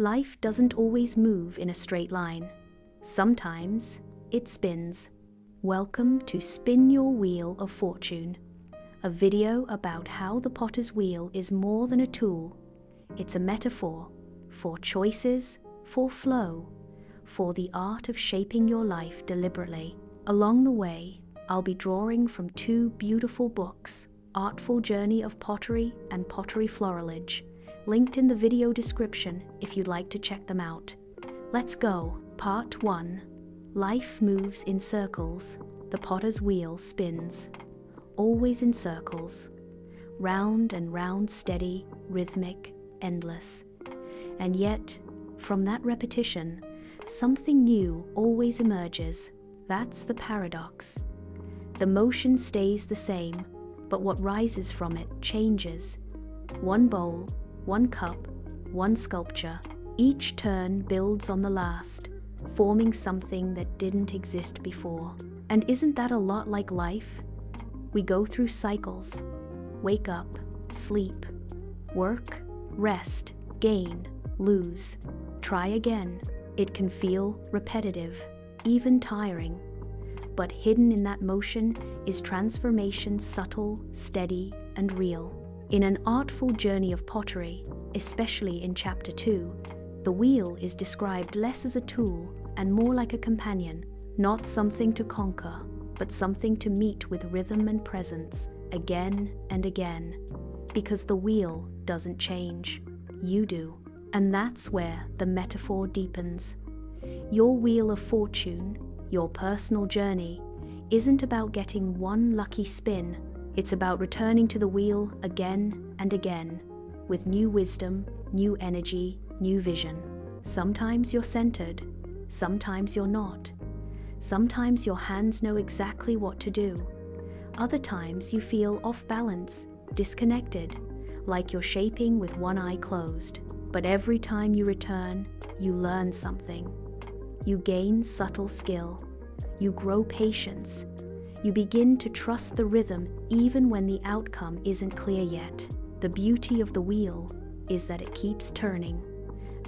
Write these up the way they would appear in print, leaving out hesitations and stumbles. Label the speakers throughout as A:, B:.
A: Life doesn't always move in a straight line. Sometimes it spins. Welcome to Spin Your Wheel of Fortune, a video about how the potter's wheel is more than a tool. It's a metaphor for choices, for flow, for the art of shaping your life deliberately. Along the way, I'll be drawing from two beautiful books, Artful Journey of Pottery and Pottery Florilege, linked in the video description if you'd like to check them out. Let's go. Part 1. Life moves in circles. The potter's wheel spins. Always in circles. Round and round, steady, rhythmic, endless. And yet, from that repetition, something new always emerges. That's the paradox. The motion stays the same, but what rises from it changes. One bowl, one cup, one sculpture. Each turn builds on the last, forming something that didn't exist before. And isn't that a lot like life? We go through cycles. Wake up, sleep, work, rest, gain, lose, try again. It can feel repetitive, even tiring. But hidden in that motion is transformation, subtle, steady, and real. In an artful journey of pottery, especially in Chapter 2, the wheel is described less as a tool and more like a companion, not something to conquer, but something to meet with rhythm and presence again and again. Because the wheel doesn't change, you do. And that's where the metaphor deepens. Your wheel of fortune, your personal journey, isn't about getting one lucky spin. It's about returning to the wheel again and again, with new wisdom, new energy, new vision. Sometimes you're centered, sometimes you're not. Sometimes your hands know exactly what to do. Other times you feel off balance, disconnected, like you're shaping with one eye closed. But every time you return, you learn something. You gain subtle skill. You grow patience. You begin to trust the rhythm even when the outcome isn't clear yet. The beauty of the wheel is that it keeps turning,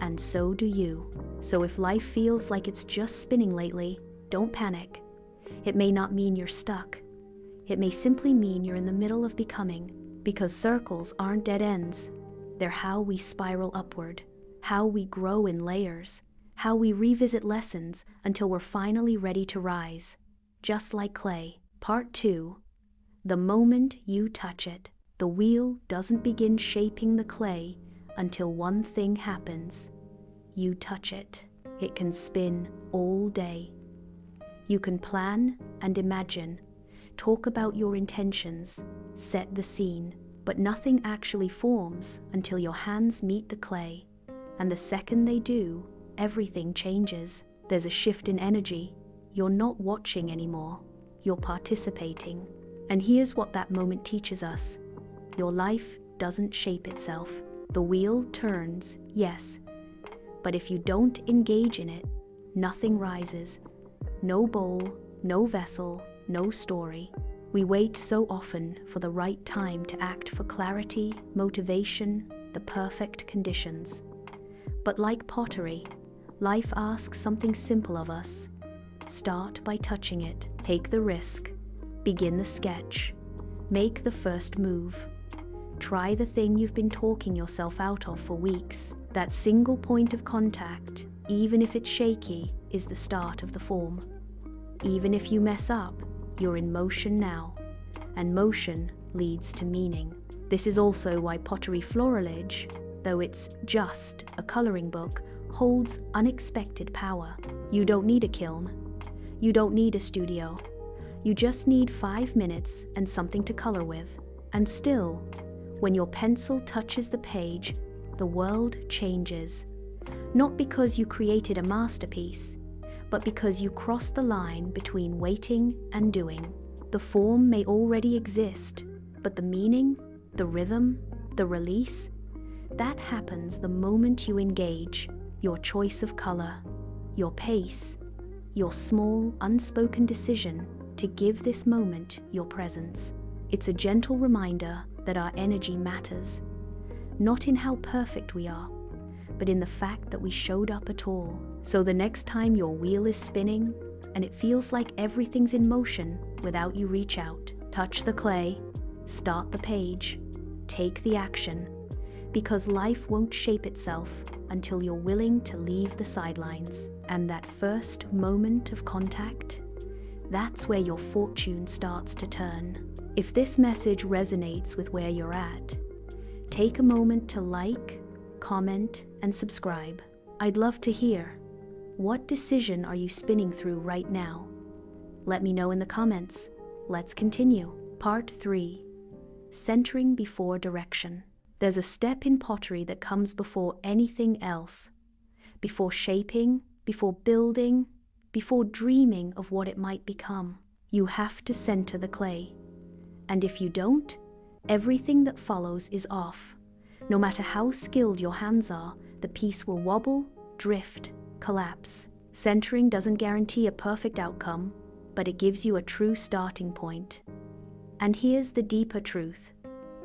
A: and so do you. So if life feels like it's just spinning lately, don't panic. It may not mean you're stuck. It may simply mean you're in the middle of becoming, because circles aren't dead ends. They're how we spiral upward, how we grow in layers, how we revisit lessons until we're finally ready to rise, just like clay. Part 2. The moment you touch it, the wheel doesn't begin shaping the clay until one thing happens. You touch it. It can spin all day. You can plan and imagine, talk about your intentions, set the scene, but nothing actually forms until your hands meet the clay. And the second they do, everything changes. There's a shift in energy. You're not watching anymore. You're participating. And here's what that moment teaches us. Your life doesn't shape itself. The wheel turns, yes. But if you don't engage in it, nothing rises. No bowl, no vessel, no story. We wait so often for the right time to act, for clarity, motivation, the perfect conditions. But like pottery, life asks something simple of us. Start by touching it. Take the risk. Begin the sketch. Make the first move. Try the thing you've been talking yourself out of for weeks. That single point of contact, even if it's shaky, is the start of the form. Even if you mess up, you're in motion now, and motion leads to meaning. This is also why Pottery Florilege, though it's just a coloring book, holds unexpected power. You don't need a kiln. You don't need a studio. You just need 5 minutes and something to color with. And still, when your pencil touches the page, the world changes. Not because you created a masterpiece, but because you crossed the line between waiting and doing. The form may already exist, but the meaning, the rhythm, the release, that happens the moment you engage. Your choice of color, your pace, your small, unspoken decision to give this moment your presence. It's a gentle reminder that our energy matters, not in how perfect we are, but in the fact that we showed up at all. So the next time your wheel is spinning and it feels like everything's in motion without you reach out, touch the clay, start the page, take the action, because life won't shape itself until you're willing to leave the sidelines. And that first moment of contact, that's where your fortune starts to turn. If this message resonates with where you're at, take a moment to like, comment, and subscribe. I'd love to hear, what decision are you spinning through right now? Let me know in the comments. Let's continue. Part 3. Centering before direction. There's a step in pottery that comes before anything else. Before shaping, before building, before dreaming of what it might become. You have to center the clay. And if you don't, everything that follows is off. No matter how skilled your hands are, the piece will wobble, drift, collapse. Centering doesn't guarantee a perfect outcome, but it gives you a true starting point. And here's the deeper truth.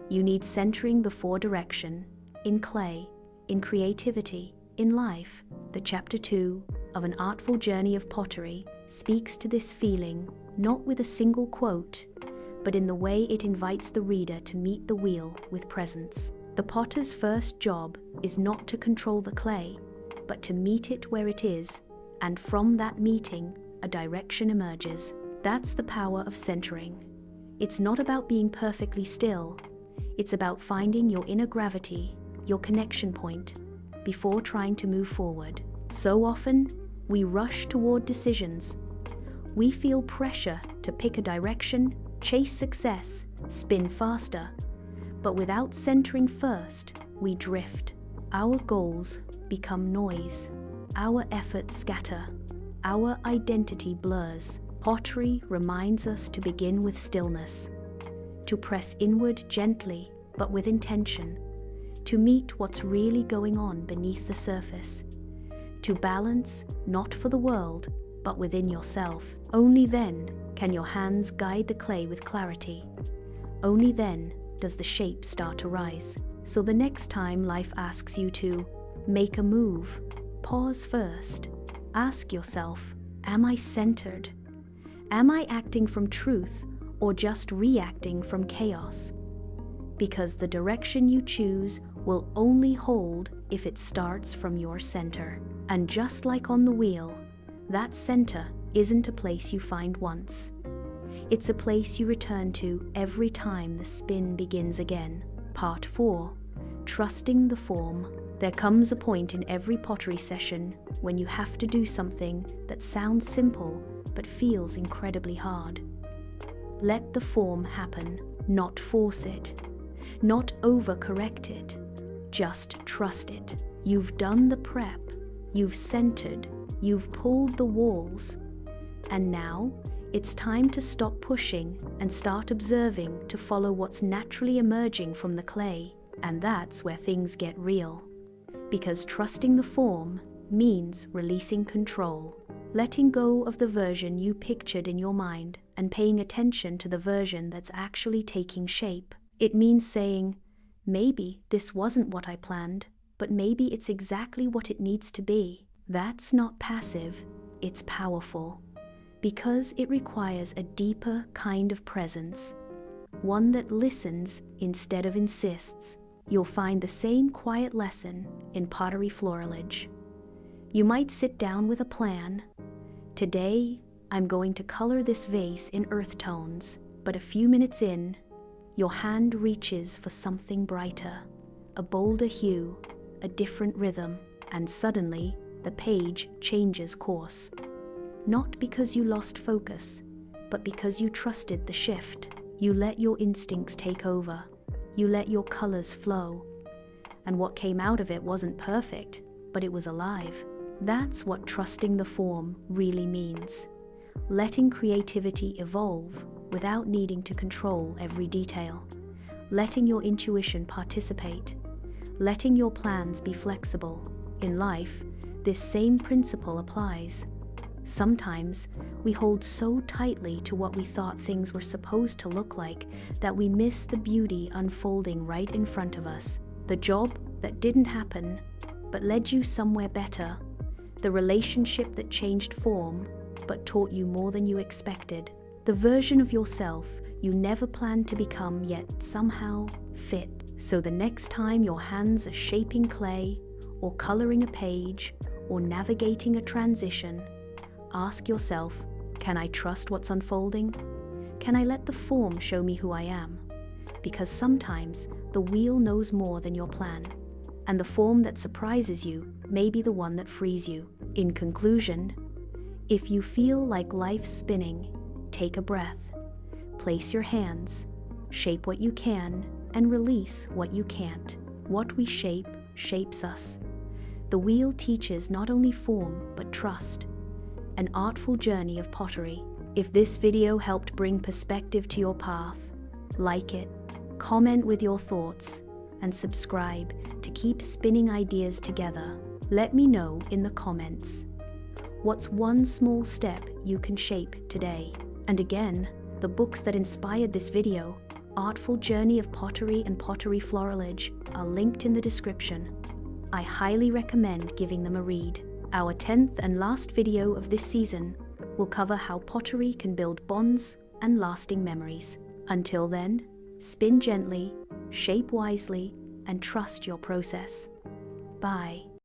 A: You need centering before direction, in clay, in creativity, in life. The chapter 2 of An Artful Journey of Pottery speaks to this feeling, not with a single quote, but in the way it invites the reader to meet the wheel with presence. The potter's first job is not to control the clay, but to meet it where it is, and from that meeting, a direction emerges. That's the power of centering. It's not about being perfectly still. It's about finding your inner gravity, your connection point, before trying to move forward. So often, we rush toward decisions. We feel pressure to pick a direction, chase success, spin faster. But without centering first, we drift. Our goals become noise. Our efforts scatter. Our identity blurs. Pottery reminds us to begin with stillness, to press inward gently but with intention, to meet what's really going on beneath the surface, to balance not for the world but within yourself. Only then can your hands guide the clay with clarity. Only then does the shape start to rise. So the next time life asks you to make a move, pause first. Ask yourself, am I centered? Am I acting from truth or just reacting from chaos? Because the direction you choose will only hold if it starts from your center. And just like on the wheel, that center isn't a place you find once. It's a place you return to every time the spin begins again. Part 4. Trusting the form. There comes a point in every pottery session when you have to do something that sounds simple but feels incredibly hard. Let the form happen, not force it, not overcorrect it, just trust it. You've done the prep, you've centered, you've pulled the walls, and now it's time to stop pushing and start observing to follow what's naturally emerging from the clay. And that's where things get real. Because trusting the form means releasing control, letting go of the version you pictured in your mind and paying attention to the version that's actually taking shape. It means saying, maybe this wasn't what I planned, but maybe it's exactly what it needs to be. That's not passive, it's powerful, because it requires a deeper kind of presence, one that listens instead of insists. You'll find the same quiet lesson in Pottery Florilege. You might sit down with a plan. Today, I'm going to color this vase in earth tones, but a few minutes in, your hand reaches for something brighter, a bolder hue, a different rhythm, and suddenly the page changes course. Not because you lost focus, but because you trusted the shift. You let your instincts take over. You let your colors flow. And what came out of it wasn't perfect, but it was alive. That's what trusting the form really means. Letting creativity evolve without needing to control every detail. Letting your intuition participate. Letting your plans be flexible. In life, this same principle applies. Sometimes we hold so tightly to what we thought things were supposed to look like that we miss the beauty unfolding right in front of us. The job that didn't happen but led you somewhere better. The relationship that changed form, but taught you more than you expected. The version of yourself you never planned to become yet somehow fit. So the next time your hands are shaping clay, or coloring a page, or navigating a transition, ask yourself, can I trust what's unfolding? Can I let the form show me who I am? Because sometimes the wheel knows more than your plan, and the form that surprises you may be the one that frees you. In conclusion, if you feel like life's spinning, take a breath. Place your hands, shape what you can, and release what you can't. What we shape shapes us. The wheel teaches not only form, but trust. An artful journey of pottery. If this video helped bring perspective to your path, like it, comment with your thoughts, and subscribe to keep spinning ideas together. Let me know in the comments. What's one small step you can shape today? And again, the books that inspired this video, Artful Journey of Pottery and Pottery Florilege, are linked in the description. I highly recommend giving them a read. Our 10th and last video of this season will cover how pottery can build bonds and lasting memories. Until then, spin gently, shape wisely, and trust your process. Bye.